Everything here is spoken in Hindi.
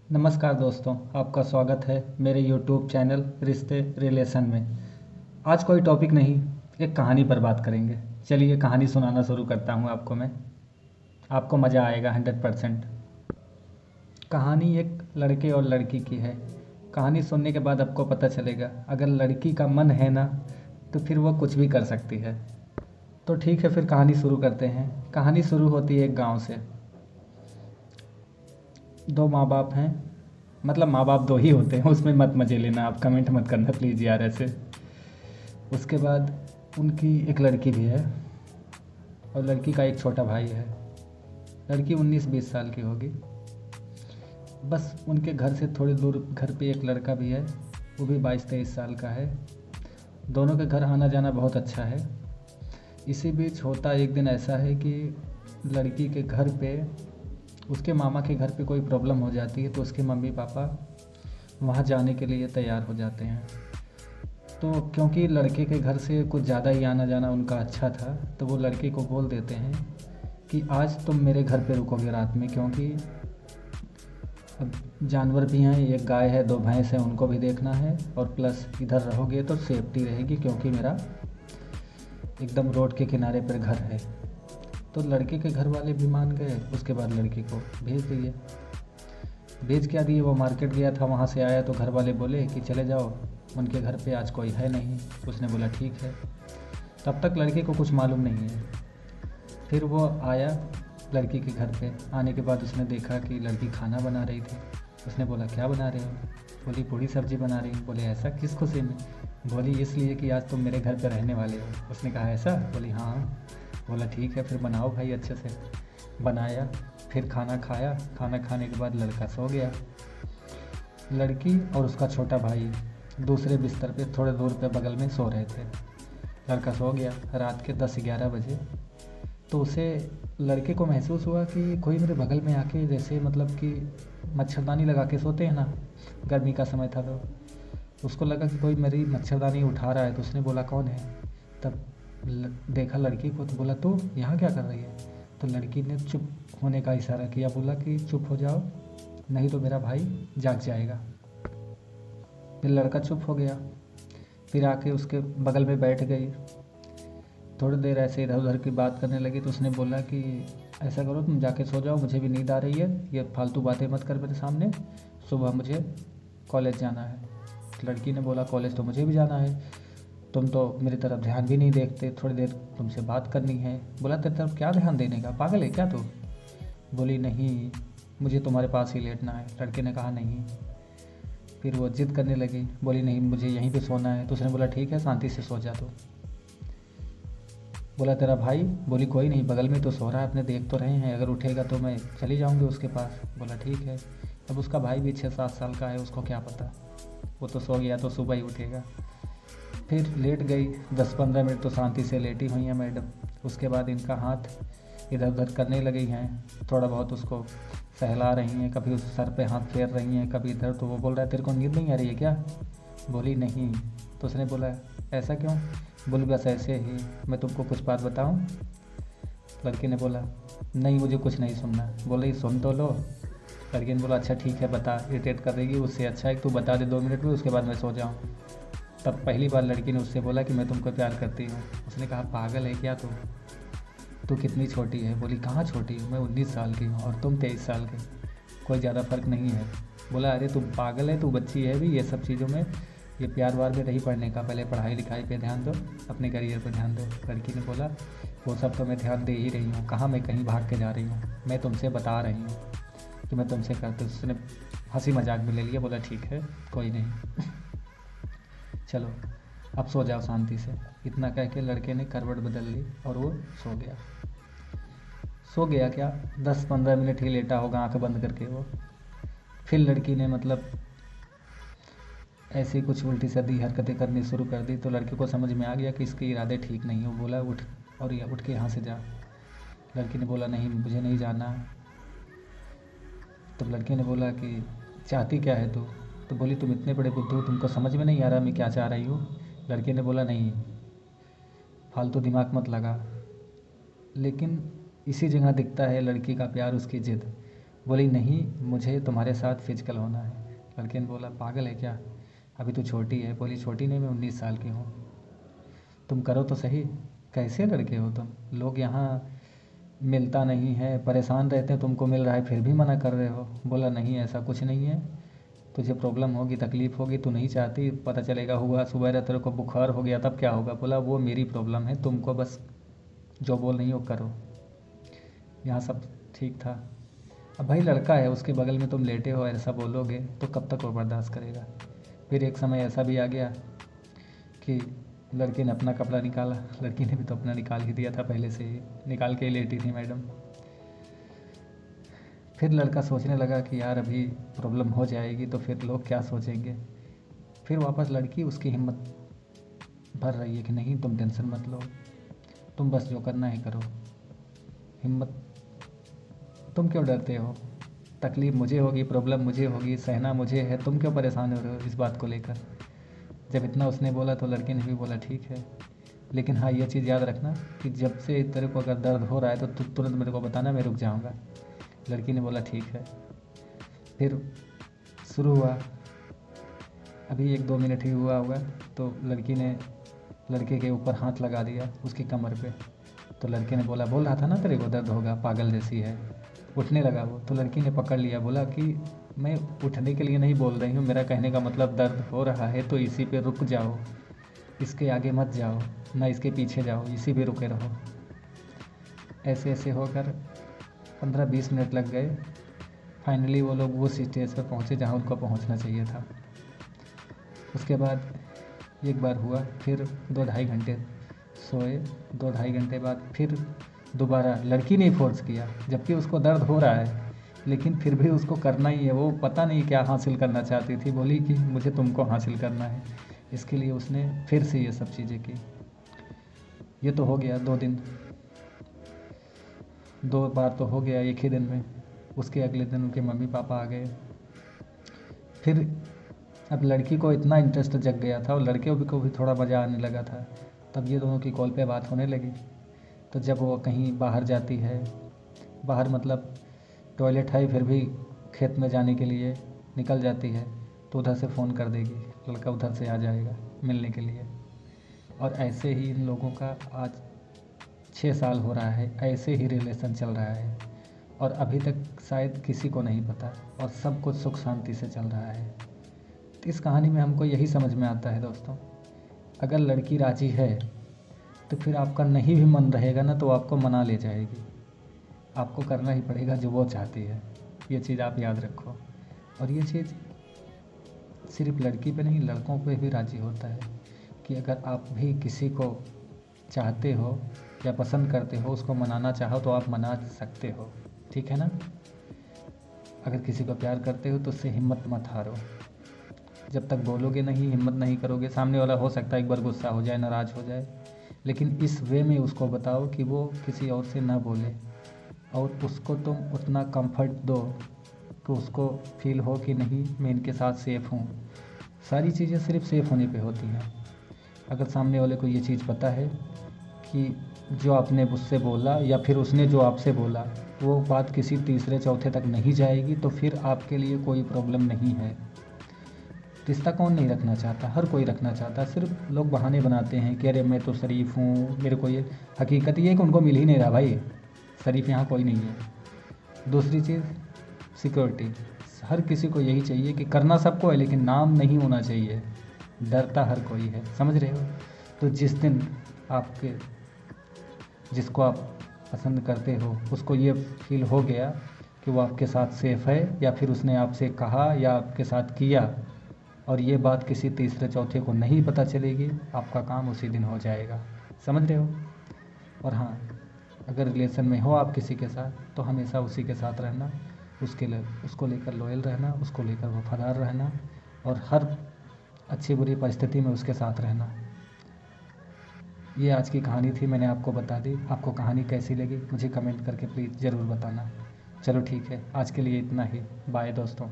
नमस्कार दोस्तों, आपका स्वागत है मेरे यूट्यूब चैनल रिश्ते रिलेशन में। आज कोई टॉपिक नहीं, एक कहानी पर बात करेंगे। चलिए कहानी सुनाना शुरू करता हूँ आपको मैं। आपको मज़ा आएगा 100%। कहानी एक लड़के और लड़की की है। कहानी सुनने के बाद आपको पता चलेगा, अगर लड़की का मन है ना तो फिर वो कुछ भी कर सकती है। तो ठीक है, फिर कहानी शुरू करते हैं। कहानी शुरू होती है एक गाँव से। दो माँ बाप हैं, मतलब माँ बाप दो ही होते हैं, उसमें मत मज़े लेना, आप कमेंट मत करना प्लीज़ यार ऐसे। उसके बाद उनकी एक लड़की भी है और लड़की का एक छोटा भाई है। लड़की 19-20 साल की होगी। बस उनके घर से थोड़ी दूर घर पे एक लड़का भी है, वो भी 22-23 साल का है। दोनों के घर आना जाना बहुत अच्छा है। इसी बीच होता एक दिन ऐसा है कि लड़की के घर पे, उसके मामा के घर पे कोई प्रॉब्लम हो जाती है, तो उसके मम्मी पापा वहाँ जाने के लिए तैयार हो जाते हैं। तो क्योंकि लड़के के घर से कुछ ज़्यादा ही आना जाना उनका अच्छा था, तो वो लड़के को बोल देते हैं कि आज तुम मेरे घर पे रुकोगे रात में, क्योंकि अब जानवर भी हैं, एक गाय है, दो भैंस हैं, उनको भी देखना है, और प्लस इधर रहोगे तो सेफ्टी रहेगी, क्योंकि मेरा एकदम रोड के किनारे पर घर है। तो लड़के के घर वाले भी मान गए। उसके बाद लड़की को भेज दिए। भेज क्या दिए, वो मार्केट गया था, वहाँ से आया तो घर वाले बोले कि चले जाओ, उनके घर पे आज कोई है नहीं। उसने बोला ठीक है। तब तक लड़के को कुछ मालूम नहीं है। फिर वो आया लड़की के घर पे। आने के बाद उसने देखा कि लड़की खाना बना रही थी। उसने बोला क्या बना रहे हो? बोली पूड़ी सब्जी बना रही हूँ। बोले ऐसा किस खुशी में? बोली इसलिए कि आज तुम मेरे घर पे रहने वाले हो। उसने कहा ऐसा? बोली हाँ। बोला ठीक है, फिर बनाओ भाई अच्छे से। बनाया, फिर खाना खाया। खाना खाने के बाद लड़का सो गया। लड़की और उसका छोटा भाई दूसरे बिस्तर पे थोड़े दूर पे बगल में सो रहे थे। लड़का सो गया रात के 10-11 बजे। तो उसे, लड़के को महसूस हुआ कि कोई मेरे बगल में आके, जैसे मतलब कि मच्छरदानी लगा के सोते हैं ना, गर्मी का समय था तो उसको लगा कि कोई मेरी मच्छरदानी उठा रहा है। तो उसने बोला कौन है? तब देखा लड़की को, तो बोला तू यहाँ क्या कर रही है? तो लड़की ने चुप होने का इशारा किया, बोला कि चुप हो जाओ नहीं तो मेरा भाई जाग जाएगा। फिर लड़का चुप हो गया। फिर आके उसके बगल में बैठ गई। थोड़ी देर ऐसे इधर उधर की बात करने लगी। तो उसने बोला कि ऐसा करो तुम जाके सो जाओ, मुझे भी नींद आ रही है, ये फालतू बातें मत कर मेरे सामने, सुबह मुझे कॉलेज जाना है। लड़की ने बोला कॉलेज तो मुझे भी जाना है, तुम तो मेरी तरफ ध्यान भी नहीं देखते, थोड़ी देर तुमसे बात करनी है। बोला तेरी तरफ क्या ध्यान देने का, पागल है क्या तू? बोली नहीं, मुझे तुम्हारे पास ही लेटना है। लड़के ने कहा नहीं। फिर वो जिद करने लगी, बोली नहीं मुझे यहीं पे सोना है। तो उसने बोला ठीक है शांति से सो जा तू। बोला तेरा भाई? बोली कोई नहीं, बगल में तो सो रहा है, अपने देख तो रहे हैं, अगर उठेगा तो मैं चली जाऊंगी उसके पास। बोला ठीक है। अब उसका भाई भी 6-7 साल का है, उसको क्या पता, वो तो सो गया तो सुबह ही उठेगा। फिर लेट गई। 10-15 मिनट तो शांति से लेटी हुई हैं मैडम। उसके बाद इनका हाथ इधर उधर करने लगी हैं, थोड़ा बहुत उसको सहला रही हैं, कभी उस सर पे हाथ फेर रही हैं, कभी इधर। तो वो बोल रहा है तेरे को नींद नहीं आ रही है क्या? बोली नहीं। तो उसने बोला ऐसा क्यों? बोली बस ऐसे ही, मैं तुमको कुछ बात बताऊं? लड़की ने बोला नहीं मुझे कुछ नहीं सुनना। बोले सुन तो लो। लड़की ने बोला अच्छा ठीक है बता, इरिटेट कर देगी, उससे अच्छा है कि तू बता दे 2 मिनट में, उसके बाद मैं सो जाऊँ। तब पहली बार लड़की ने उससे बोला कि मैं तुमको प्यार करती हूँ। उसने कहा पागल है क्या तू? तू कितनी छोटी है? बोली कहाँ छोटी हूँ, मैं 19 साल की हूँ और तुम 23 साल के, कोई ज़्यादा फ़र्क नहीं है। बोला अरे तू पागल है, तू बच्ची है भी, ये सब चीज़ों में, ये प्यार वार में नहीं पढ़ने का, पहले पढ़ाई लिखाई पे ध्यान दो, अपने करियर पर ध्यान दो। लड़की ने बोला वो सब तो मैं ध्यान दे ही रही हूँ, कहाँ मैं कहीं भाग के जा रही हूँ, मैं तुमसे बता रही हूँ कि मैं तुमसे करती हूँ। उसने हंसी मजाक में ले लिया, बोला ठीक है कोई नहीं चलो अब सो जाओ शांति से। इतना कह के लड़के ने करवट बदल ली और वो सो गया। सो गया क्या, 10-15 मिनट ही लेटा होगा आंखें बंद करके वो। फिर लड़की ने मतलब ऐसी कुछ उल्टी सीधी हरकतें करनी शुरू कर दी। तो लड़के को समझ में आ गया कि इसके इरादे ठीक नहीं है। वो बोला उठ, और ये उठ के यहाँ से जा। लड़की ने बोला नहीं मुझे नहीं जाना। तब लड़के ने बोला कि चाहती क्या है तू? तो बोली तुम इतने बड़े बुद्धू, तुमको समझ में नहीं आ रहा मैं क्या चाह रही हूँ? लड़के ने बोला नहीं, फालतू दिमाग मत लगा। लेकिन इसी जगह दिखता है लड़की का प्यार, उसकी जिद। बोली नहीं, मुझे तुम्हारे साथ फिजिकल होना है। लड़के ने बोला पागल है क्या, अभी तो छोटी है। बोली छोटी नहीं, मैं 19 साल की हूँ, तुम करो तो सही। कैसे लड़के हो तुम, लोग यहाँ मिलता नहीं है, परेशान रहते हैं, तुमको मिल रहा है फिर भी मना कर रहे हो। बोला नहीं ऐसा कुछ नहीं है, तुझे प्रॉब्लम होगी, तकलीफ़ होगी, तू नहीं चाहती, पता चलेगा हुआ सुबह तेरे को बुखार हो गया तब क्या होगा। बोला वो मेरी प्रॉब्लम है, तुमको बस जो बोल रही हो करो। यहाँ सब ठीक था। अब भाई लड़का है, उसके बगल में तुम लेटे हो, ऐसा बोलोगे तो कब तक वो बर्दाश्त करेगा। फिर एक समय ऐसा भी आ गया कि लड़के ने अपना कपड़ा निकाला। लड़की ने भी तो अपना निकाल ही दिया था पहले से ही, निकाल के ही लेटी थी मैडम। फिर लड़का सोचने लगा कि यार अभी प्रॉब्लम हो जाएगी तो फिर लोग क्या सोचेंगे। फिर वापस लड़की उसकी हिम्मत भर रही है कि नहीं तुम टेंशन मत लो, तुम बस जो करना है करो, हिम्मत, तुम क्यों डरते हो, तकलीफ़ मुझे होगी, प्रॉब्लम मुझे होगी, सहना मुझे है, तुम क्यों परेशान हो रहे हो इस बात को लेकर। जब इतना उसने बोला तो लड़के ने भी बोला ठीक है, लेकिन हाँ ये चीज़ याद रखना कि जब से तेरे को अगर दर्द हो रहा है तो तुरंत मेरे को बताना, मैं रुक जाऊँगा। लड़की ने बोला ठीक है। फिर शुरू हुआ, अभी 1-2 मिनट ही हुआ होगा तो लड़की ने लड़के के ऊपर हाथ लगा दिया उसकी कमर पे। तो लड़के ने बोला बोल रहा था ना तेरे को दर्द होगा, पागल जैसी है। उठने लगा वो, तो लड़की ने पकड़ लिया, बोला कि मैं उठने के लिए नहीं बोल रही हूँ, मेरा कहने का मतलब दर्द हो रहा है तो इसी पे रुक जाओ, इसके आगे मत जाओ, ना इसके पीछे जाओ, इसी पे रुके रहो। ऐसे ऐसे होकर 15-20 मिनट लग गए। फाइनली वो लोग वो स्टेज पर पहुँचे जहाँ उनको पहुँचना चाहिए था। उसके बाद एक बार हुआ, फिर 2-2.5 घंटे सोए। 2-2.5 घंटे बाद फिर दोबारा लड़की ने फोर्स किया, जबकि उसको दर्द हो रहा है लेकिन फिर भी उसको करना ही है। वो पता नहीं क्या हासिल करना चाहती थी, बोली कि मुझे तुमको हासिल करना है, इसके लिए उसने फिर से ये सब चीज़ें की। ये तो हो गया 2 दिन, 2 बार तो हो गया एक ही दिन में। उसके अगले दिन उनके मम्मी पापा आ गए। फिर अब लड़की को इतना इंटरेस्ट जग गया था और लड़के को भी थोड़ा मज़ा आने लगा था। तब ये दोनों की कॉल पे बात होने लगी। तो जब वो कहीं बाहर जाती है, बाहर मतलब टॉयलेट है फिर भी खेत में जाने के लिए निकल जाती है, तो उधर से फ़ोन कर देगी, लड़का उधर से आ जाएगा मिलने के लिए। और ऐसे ही इन लोगों का आज 6 साल हो रहा है, ऐसे ही रिलेशन चल रहा है और अभी तक शायद किसी को नहीं पता और सब कुछ सुख शांति से चल रहा है। तो इस कहानी में हमको यही समझ में आता है दोस्तों, अगर लड़की राज़ी है तो फिर आपका नहीं भी मन रहेगा ना तो आपको मना ले जाएगी, आपको करना ही पड़ेगा जो वो चाहती है। ये चीज़ आप याद रखो। और ये चीज़ सिर्फ लड़की पे नहीं, लड़कों पे भी राज़ी होता है कि अगर आप भी किसी को चाहते हो या पसंद करते हो, उसको मनाना चाहो तो आप मना सकते हो, ठीक है ना। अगर किसी को प्यार करते हो तो उससे हिम्मत मत हारो। जब तक बोलोगे नहीं, हिम्मत नहीं करोगे, सामने वाला हो सकता है एक बार गुस्सा हो जाए, नाराज़ हो जाए, लेकिन इस वे में उसको बताओ कि वो किसी और से ना बोले और उसको तुम उतना कंफर्ट दो कि उसको फील हो कि नहीं मैं इनके साथ सेफ़ हूँ। सारी चीज़ें सिर्फ सेफ़ होने पे होती हैं। अगर सामने वाले को ये चीज़ पता है कि जो आपने उससे बोला या फिर उसने जो आपसे बोला वो बात किसी तीसरे चौथे तक नहीं जाएगी, तो फिर आपके लिए कोई प्रॉब्लम नहीं है। रिश्ता कौन नहीं रखना चाहता, हर कोई रखना चाहता है, सिर्फ लोग बहाने बनाते हैं कि अरे मैं तो शरीफ हूँ, मेरे को ये। हकीकत ये है कि उनको मिल ही नहीं रहा भाई, शरीफ यहाँ कोई नहीं है। दूसरी चीज़ सिक्योरिटी, हर किसी को यही चाहिए कि करना सबको है लेकिन नाम नहीं होना चाहिए, डरता हर कोई है, समझ रहे हो। तो जिस दिन आपके जिसको आप पसंद करते हो उसको ये फील हो गया कि वो आपके साथ सेफ़ है या फिर उसने आपसे कहा या आपके साथ किया और ये बात किसी तीसरे चौथे को नहीं पता चलेगी, आपका काम उसी दिन हो जाएगा, समझ रहे हो। और हाँ, अगर रिलेशन में हो आप किसी के साथ तो हमेशा उसी के साथ रहना, उसको लेकर लॉयल रहना, उसको लेकर वफादार रहना और हर अच्छी बुरी परिस्थिति में उसके साथ रहना। ये आज की कहानी थी, मैंने आपको बता दी। आपको कहानी कैसी लगी मुझे कमेंट करके प्लीज़ ज़रूर बताना। चलो ठीक है, आज के लिए इतना ही, बाय दोस्तों।